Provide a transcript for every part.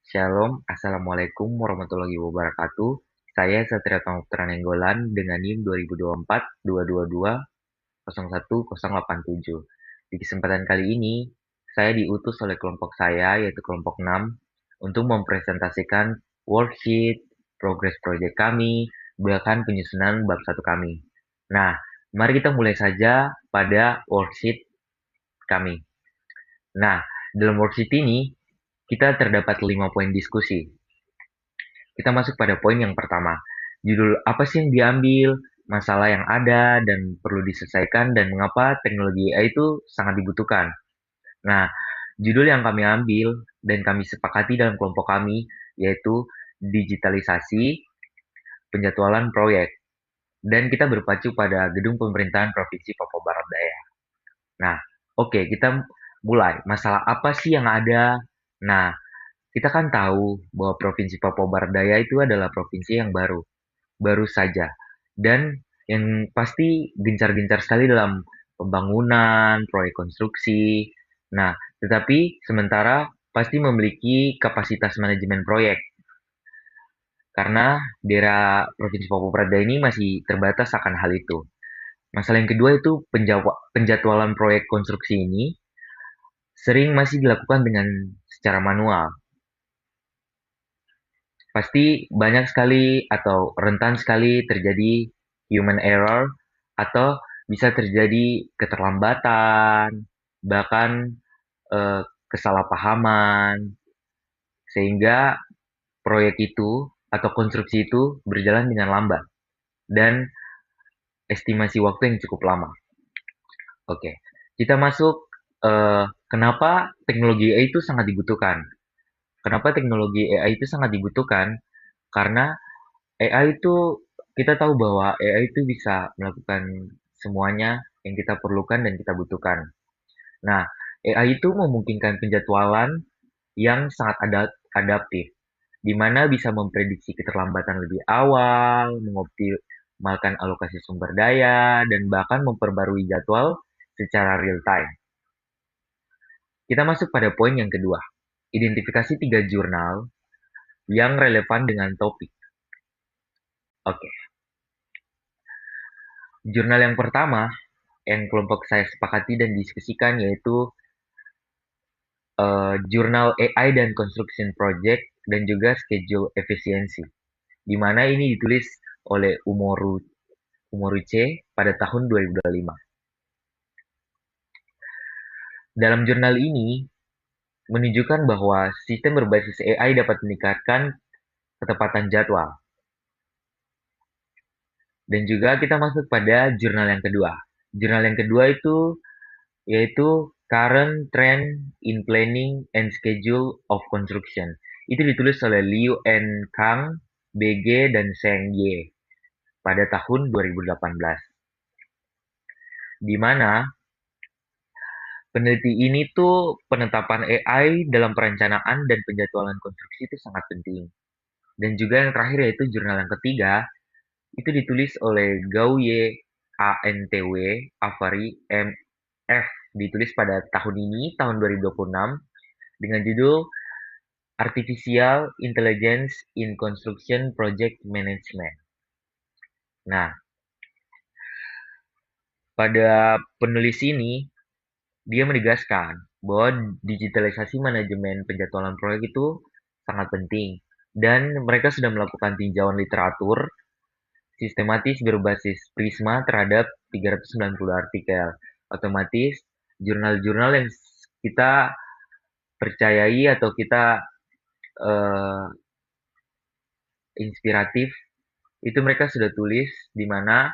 Shalom, Assalamualaikum warahmatullahi wabarakatuh. Saya Satria Putra Nenggolan dengan NIM 2024-222-01087. Di kesempatan kali ini, saya diutus oleh kelompok saya, yaitu kelompok 6, untuk mempresentasikan worksheet, progres proyek kami, bahkan penyusunan bab 1 kami. Nah, mari kita mulai saja pada worksheet kami. Nah, dalam worksheet ini, kita terdapat 5 poin diskusi. Kita masuk pada poin yang pertama. Judul apa sih yang diambil, masalah yang ada dan perlu diselesaikan, dan mengapa teknologi AI itu sangat dibutuhkan. Nah, judul yang kami ambil dan kami sepakati dalam kelompok kami yaitu digitalisasi penjadwalan proyek. Dan kita berpacu pada Gedung Pemerintahan Provinsi Papua Barat Daya. Nah, oke, kita mulai. Masalah apa sih yang ada? Nah, kita kan tahu bahwa Provinsi Papua Barat Daya itu adalah provinsi yang baru saja. Dan yang pasti gencar-gencar sekali dalam pembangunan, proyek konstruksi. Nah, tetapi sementara pasti memiliki kapasitas manajemen proyek. Karena daerah Provinsi Papua Barat Daya ini masih terbatas akan hal itu. Masalah yang kedua itu penjadwalan proyek konstruksi ini sering masih dilakukan dengan secara manual. Pasti banyak sekali atau rentan sekali terjadi human error atau bisa terjadi keterlambatan, bahkan kesalahpahaman, sehingga proyek itu atau konstruksi itu berjalan dengan lambat dan estimasi waktu yang cukup lama. Oke, kita masuk kenapa teknologi AI itu sangat dibutuhkan. Kenapa teknologi AI itu sangat dibutuhkan? Karena AI itu kita tahu bahwa AI itu bisa melakukan semuanya yang kita perlukan dan kita butuhkan. Nah, AI itu memungkinkan penjadwalan yang sangat adaptif, di mana bisa memprediksi keterlambatan lebih awal, mengoptimalkan alokasi sumber daya, dan bahkan memperbarui jadwal secara real time. Kita masuk pada poin yang kedua, identifikasi 3 jurnal yang relevan dengan topik. Oke, jurnal yang pertama yang kelompok saya sepakati dan diskusikan yaitu jurnal AI dan Construction Project dan juga Schedule Efisiensi, di mana ini ditulis oleh Umoruce pada tahun 2025. Dalam jurnal ini menunjukkan bahwa sistem berbasis AI dapat meningkatkan ketepatan jadwal. Dan juga kita masuk pada jurnal yang kedua. Jurnal yang kedua itu yaitu Current Trend in Planning and Schedule of Construction. Itu ditulis oleh Liu N. Kang, BG, dan Seng Ye pada tahun 2018. Di mana peneliti ini tuh penetapan AI dalam perencanaan dan penjadwalan konstruksi itu sangat penting. Dan juga yang terakhir yaitu jurnal yang ketiga, itu ditulis oleh Gauye ANTW Avari MF, ditulis pada tahun ini, tahun 2026, dengan judul Artificial Intelligence in Construction Project Management. Nah, pada penulis ini, dia menegaskan bahwa digitalisasi manajemen penjadwalan proyek itu sangat penting. Dan mereka sudah melakukan tinjauan literatur sistematis berbasis Prisma terhadap 390 artikel. Otomatis, jurnal-jurnal yang kita percayai atau kita uh, inspiratif, itu mereka sudah tulis di mana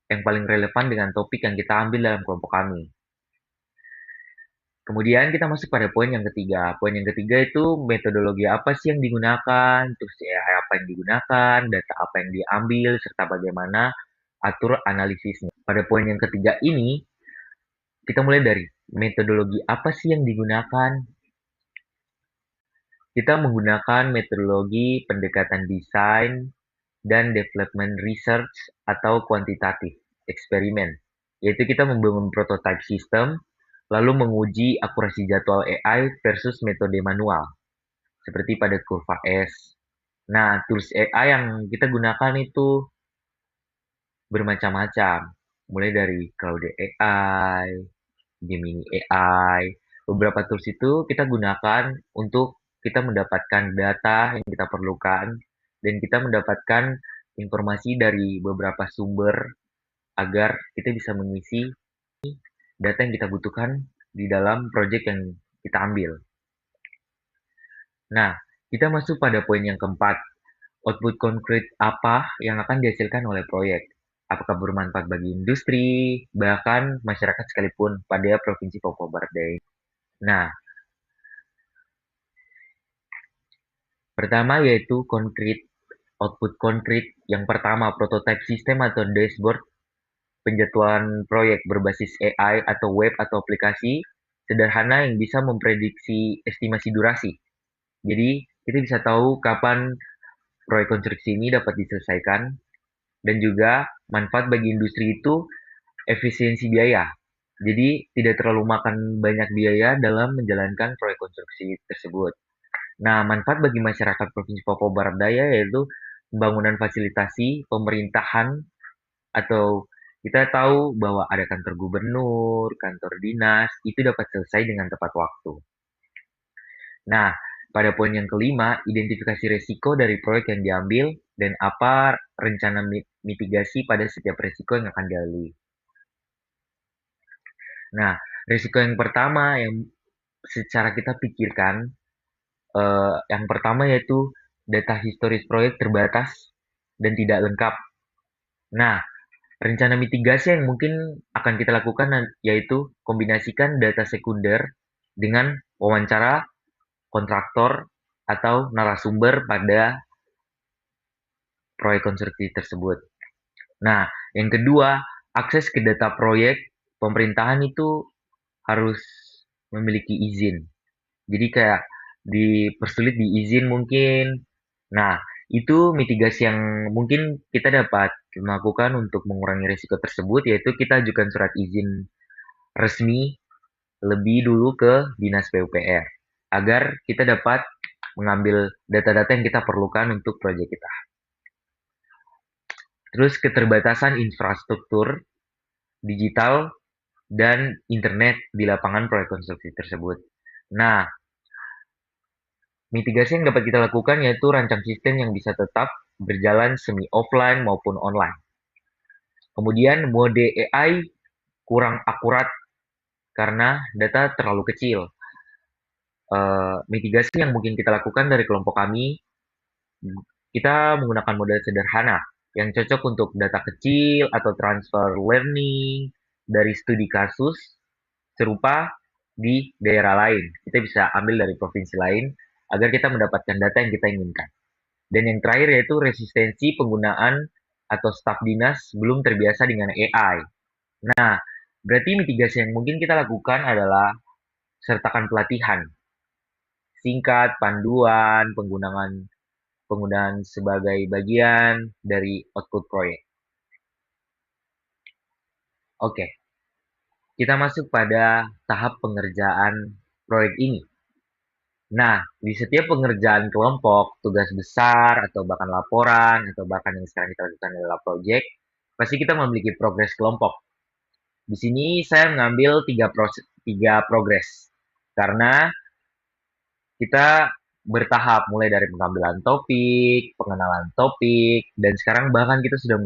yang paling relevan dengan topik yang kita ambil dalam kelompok kami. Kemudian kita masuk pada poin yang ketiga. Poin yang ketiga itu metodologi apa sih yang digunakan, terus AI apa yang digunakan, data apa yang diambil, serta bagaimana atur analisisnya. Pada poin yang ketiga ini, kita mulai dari metodologi apa sih yang digunakan. Kita menggunakan metodologi pendekatan desain dan development research atau kuantitatif eksperimen, yaitu kita membangun prototype sistem, lalu menguji akurasi jadwal AI versus metode manual. seperti pada kurva S. Nah, tools AI yang kita gunakan itu bermacam-macam, mulai dari Claude AI, Gemini AI. Beberapa tools itu kita gunakan untuk kita mendapatkan data yang kita perlukan dan kita mendapatkan informasi dari beberapa sumber agar kita bisa mengisi data yang kita butuhkan di dalam project yang kita ambil. Nah, kita masuk pada poin yang keempat. Output konkret apa yang akan dihasilkan oleh proyek? Apakah bermanfaat bagi industri, bahkan masyarakat sekalipun pada Provinsi Papua Barat Daya. Nah, pertama yaitu konkret, output konkret. Yang pertama, prototype system atau dashboard penjadwalan proyek berbasis AI atau web atau aplikasi sederhana yang bisa memprediksi estimasi durasi. Jadi, kita bisa tahu kapan proyek konstruksi ini dapat diselesaikan dan juga manfaat bagi industri itu efisiensi biaya. Jadi, tidak terlalu makan banyak biaya dalam menjalankan proyek konstruksi tersebut. Nah, manfaat bagi masyarakat Provinsi Papua Barat Daya yaitu pembangunan fasilitasi pemerintahan atau kita tahu bahwa ada kantor gubernur, kantor dinas, itu dapat selesai dengan tepat waktu. Nah, pada poin yang kelima, identifikasi resiko dari proyek yang diambil dan apa rencana mitigasi pada setiap resiko yang akan dilalui. Nah, risiko yang pertama yang secara kita pikirkan, yang pertama yaitu data historis proyek terbatas dan tidak lengkap. Nah, rencana mitigasi yang mungkin akan kita lakukan yaitu kombinasikan data sekunder dengan wawancara kontraktor atau narasumber pada proyek konstruksi tersebut. Nah, yang kedua, akses ke data proyek pemerintahan itu harus memiliki izin. Jadi kayak dipersulit di izin mungkin. Nah, itu mitigasi yang mungkin kita dapat lakukan untuk mengurangi risiko tersebut, yaitu kita ajukan surat izin resmi lebih dulu ke Dinas PUPR, agar kita dapat mengambil data-data yang kita perlukan untuk proyek kita. Terus keterbatasan infrastruktur digital dan internet di lapangan proyek konstruksi tersebut. Nah, mitigasi yang dapat kita lakukan yaitu rancang sistem yang bisa tetap berjalan semi offline maupun online. Kemudian mode AI kurang akurat karena data terlalu kecil. Mitigasi yang mungkin kita lakukan dari kelompok kami, kita menggunakan model sederhana yang cocok untuk data kecil atau transfer learning dari studi kasus serupa di daerah lain. Kita bisa ambil dari provinsi lain agar kita mendapatkan data yang kita inginkan. Dan yang terakhir yaitu resistensi penggunaan atau staf dinas belum terbiasa dengan AI. Nah, berarti mitigasi yang mungkin kita lakukan adalah sertakan pelatihan singkat, panduan, penggunaan sebagai bagian dari output proyek. Oke, kita masuk pada tahap pengerjaan proyek ini. Nah, di setiap pengerjaan kelompok, tugas besar, atau bahkan laporan, atau bahkan yang sekarang kita lakukan adalah proyek, pasti kita memiliki progres kelompok. Di sini saya mengambil tiga progres, karena kita bertahap, mulai dari pengambilan topik, pengenalan topik, dan sekarang bahkan kita sudah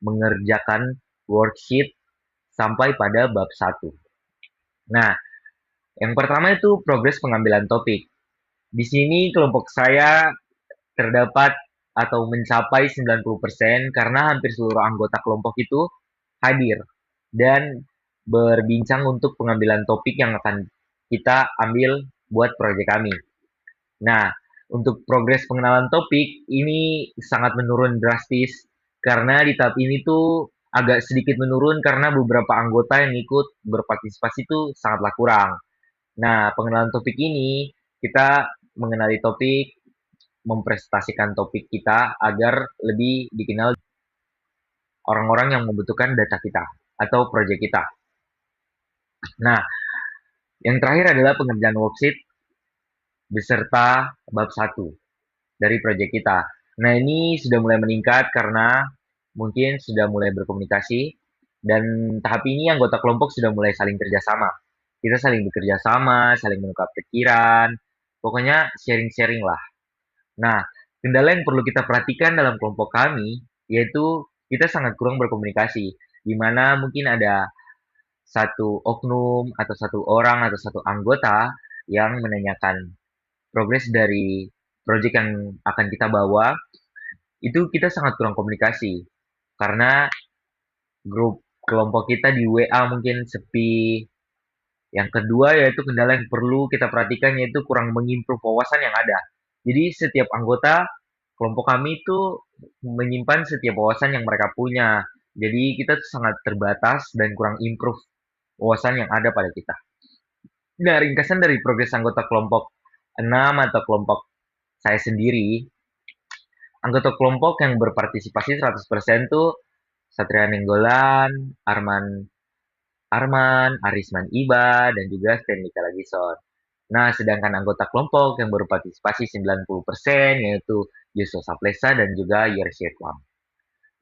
mengerjakan worksheet sampai pada bab 1. Nah, yang pertama itu progres pengambilan topik. Di sini kelompok saya terdapat atau mencapai 90% karena hampir seluruh anggota kelompok itu hadir dan berbincang untuk pengambilan topik yang akan kita ambil buat proyek kami. Nah, untuk progres pengenalan topik ini sangat menurun drastis karena di tahap ini tuh agak sedikit menurun karena beberapa anggota yang ikut berpartisipasi itu sangatlah kurang. Nah, pengenalan topik ini kita mengenali topik, mempresentasikan topik kita agar lebih dikenal orang-orang yang membutuhkan data kita atau proyek kita. Nah, yang terakhir adalah pengerjaan worksheet beserta bab satu dari proyek kita. Nah, ini sudah mulai meningkat karena mungkin sudah mulai berkomunikasi dan tahap ini anggota kelompok sudah mulai saling kerjasama. Kita saling bekerja sama, saling menukar pikiran, pokoknya sharing-sharing lah. Nah, kendala yang perlu kita perhatikan dalam kelompok kami yaitu kita sangat kurang berkomunikasi, di mana mungkin ada satu oknum atau satu orang atau satu anggota yang menanyakan progres dari proyek yang akan kita bawa, itu kita sangat kurang komunikasi. Karena grup kelompok kita di WA mungkin sepi. Yang kedua yaitu kendala yang perlu kita perhatikan yaitu kurang mengimprove wawasan yang ada. Jadi setiap anggota kelompok kami itu menyimpan setiap wawasan yang mereka punya. Jadi kita tuh sangat terbatas dan kurang improve wawasan yang ada pada kita. Nah, ringkasan dari progres anggota kelompok 6 atau kelompok saya sendiri, anggota kelompok yang berpartisipasi 100% tuh Satria Nenggolan, Arman Arman, Arisman Iba, dan juga Stanley Kalagison. Nah, sedangkan anggota kelompok yang berpartisipasi 90% yaitu Yusuf Saplesa dan juga Yersir Kwam.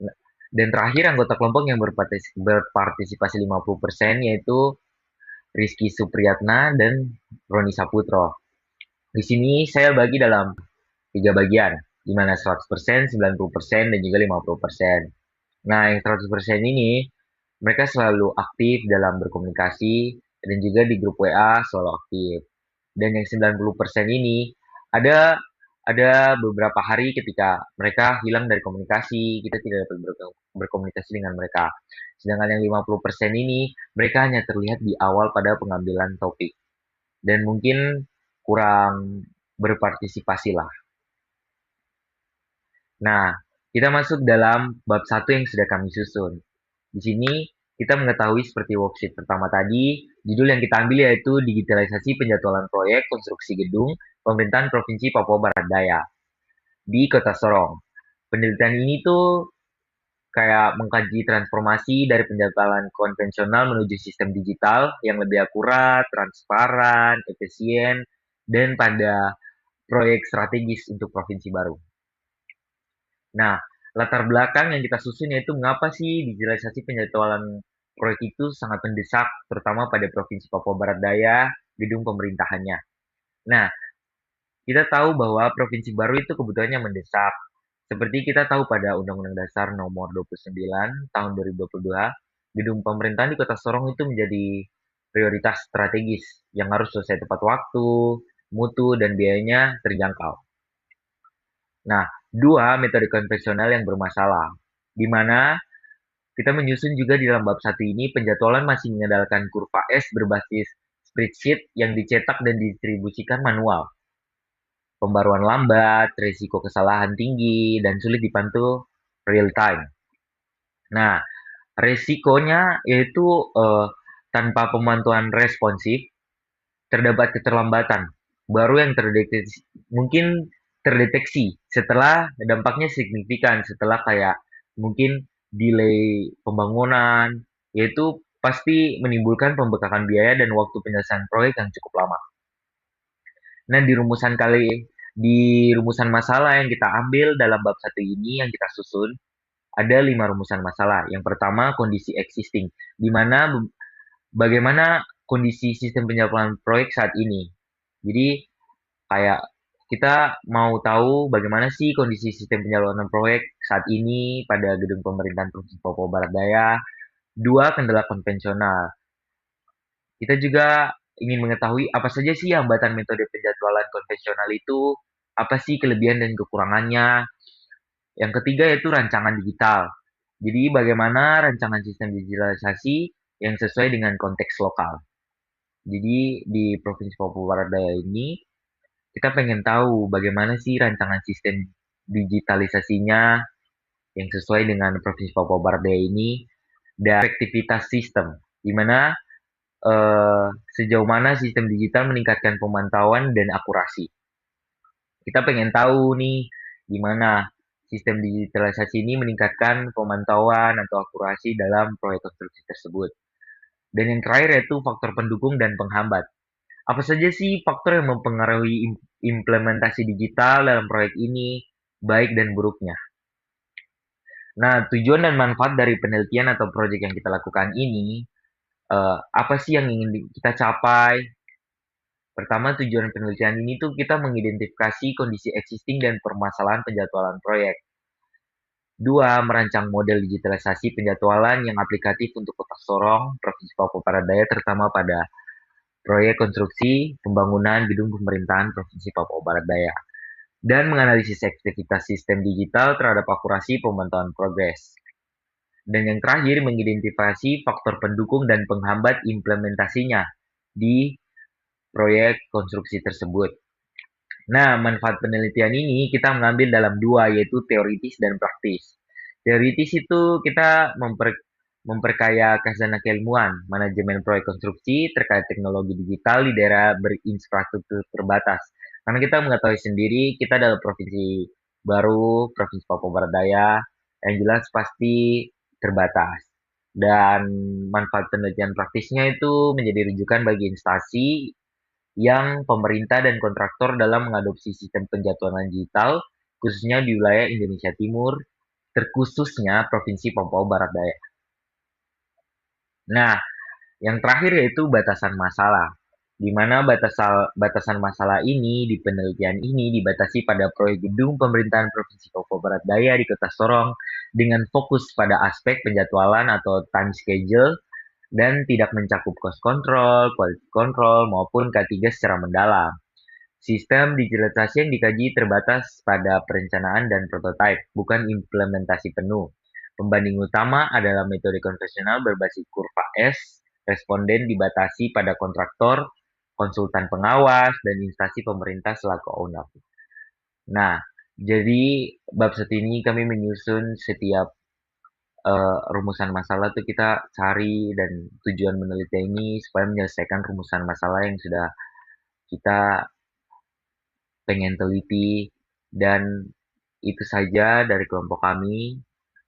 Nah, dan terakhir anggota kelompok yang berpartisipasi 50% yaitu Rizky Supriyatna dan Roni Saputro. Di sini saya bagi dalam 3 bagian, di mana 100%, 90%, dan juga 50%. Nah, yang 100% ini mereka selalu aktif dalam berkomunikasi dan juga di grup WA selalu aktif. Dan yang 90% ini ada ada beberapa hari ketika mereka hilang dari komunikasi, kita tidak dapat berkomunikasi dengan mereka. Sedangkan yang 50% ini mereka hanya terlihat di awal pada pengambilan topik dan mungkin kurang berpartisipasi lah. Nah, kita masuk dalam bab satu yang sudah kami susun. Di sini kita mengetahui seperti worksheet pertama tadi, judul yang kita ambil yaitu digitalisasi penjadwalan proyek konstruksi gedung pemerintahan Provinsi Papua Barat Daya di Kota Sorong. Penelitian ini tuh kayak mengkaji transformasi dari penjadwalan konvensional menuju sistem digital yang lebih akurat, transparan, efisien, dan pada proyek strategis untuk provinsi baru. Nah, latar belakang yang kita susun yaitu mengapa sih digitalisasi penjadwalan proyek itu sangat mendesak, terutama pada Provinsi Papua Barat Daya, gedung pemerintahannya. Nah, kita tahu bahwa provinsi baru itu kebutuhannya mendesak. Seperti kita tahu pada Undang-Undang Dasar Nomor 29 Tahun 2022, gedung pemerintahan di Kota Sorong itu menjadi prioritas strategis yang harus selesai tepat waktu, mutu, dan biayanya terjangkau. Nah, dua metode konvensional yang bermasalah, di mana kita menyusun juga di dalam bab satu ini penjadwalan masih mengandalkan kurva S berbasis spreadsheet yang dicetak dan didistribusikan manual. Pembaruan lambat, risiko kesalahan tinggi, dan sulit dipantul real time. Nah, resikonya yaitu tanpa pemantauan responsif, terdapat keterlambatan baru yang terdeteksi setelah dampaknya signifikan, setelah kayak mungkin delay pembangunan, yaitu pasti menimbulkan pembengkakan biaya dan waktu penyelesaian proyek yang cukup lama. Nah, di rumusan masalah yang kita ambil dalam bab satu ini yang kita susun, ada 5 rumusan masalah. Yang pertama, kondisi existing, di mana bagaimana kondisi sistem penjadwalan proyek saat ini. Jadi, kayak kita mau tahu bagaimana sih kondisi sistem penjadwalan proyek saat ini pada gedung pemerintahan Provinsi Papua Barat Daya. Dua, kendala konvensional. Kita juga ingin mengetahui apa saja sih hambatan metode penjadwalan konvensional itu, apa sih kelebihan dan kekurangannya. Yang ketiga yaitu rancangan digital. Jadi bagaimana rancangan sistem digitalisasi yang sesuai dengan konteks lokal. Jadi di Provinsi Papua Barat Daya ini kita pengen tahu bagaimana sih rancangan sistem digitalisasinya yang sesuai dengan Provinsi Papua Barat Daya ini dan efektivitas sistem, di mana sejauh mana sistem digital meningkatkan pemantauan dan akurasi. Kita pengen tahu nih gimana sistem digitalisasi ini meningkatkan pemantauan atau akurasi dalam proyek konstruksi tersebut. Dan yang terakhir yaitu faktor pendukung dan penghambat. Apa saja sih faktor yang mempengaruhi implementasi digital dalam proyek ini, baik dan buruknya? Nah, tujuan dan manfaat dari penelitian atau proyek yang kita lakukan ini, apa sih yang ingin kita capai? Pertama, tujuan penelitian ini tuh kita mengidentifikasi kondisi existing dan permasalahan penjadwalan proyek. Dua, merancang model digitalisasi penjadwalan yang aplikatif untuk Kota Sorong, Provinsi Papua Barat Daya, terutama pada proyek konstruksi pembangunan gedung pemerintahan Provinsi Papua Barat Daya. Dan menganalisis aktivitas sistem digital terhadap akurasi pemantauan progres. Dan yang terakhir, mengidentifikasi faktor pendukung dan penghambat implementasinya di proyek konstruksi tersebut. Nah, manfaat penelitian ini kita mengambil dalam dua, yaitu teoritis dan praktis. Teoritis itu kita memperkaya khazanah keilmuan, manajemen proyek konstruksi terkait teknologi digital di daerah berinfrastruktur terbatas. Karena kita mengetahui sendiri, kita adalah provinsi baru, Provinsi Papua Barat Daya, yang jelas pasti terbatas. Dan manfaat penelitian praktisnya itu menjadi rujukan bagi instansi yang pemerintah dan kontraktor dalam mengadopsi sistem penjadwalan digital, khususnya di wilayah Indonesia Timur, terkhususnya Provinsi Papua Barat Daya. Nah, yang terakhir yaitu batasan masalah, di mana batasan masalah ini di penelitian ini dibatasi pada proyek gedung pemerintahan Provinsi Papua Barat Daya di Kota Sorong dengan fokus pada aspek penjadwalan atau time schedule dan tidak mencakup cost control, quality control, maupun K3 secara mendalam. Sistem digitalisasi yang dikaji terbatas pada perencanaan dan prototipe, bukan implementasi penuh. Pembanding utama adalah metode konvensional berbasis kurva S, responden dibatasi pada kontraktor, konsultan pengawas, dan instansi pemerintah selaku owner. Nah, jadi bab satu ini kami menyusun setiap rumusan masalah tuh kita cari, dan tujuan meneliti ini supaya menyelesaikan rumusan masalah yang sudah kita pengen teliti. Dan itu saja dari kelompok kami.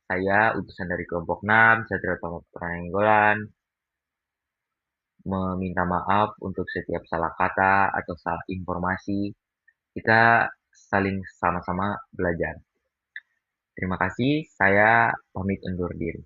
Saya, utusan dari kelompok 6, Satria Tama Putra Nenggolan, meminta maaf untuk setiap salah kata atau salah informasi. Kita saling sama-sama belajar. Terima kasih, saya pamit undur diri.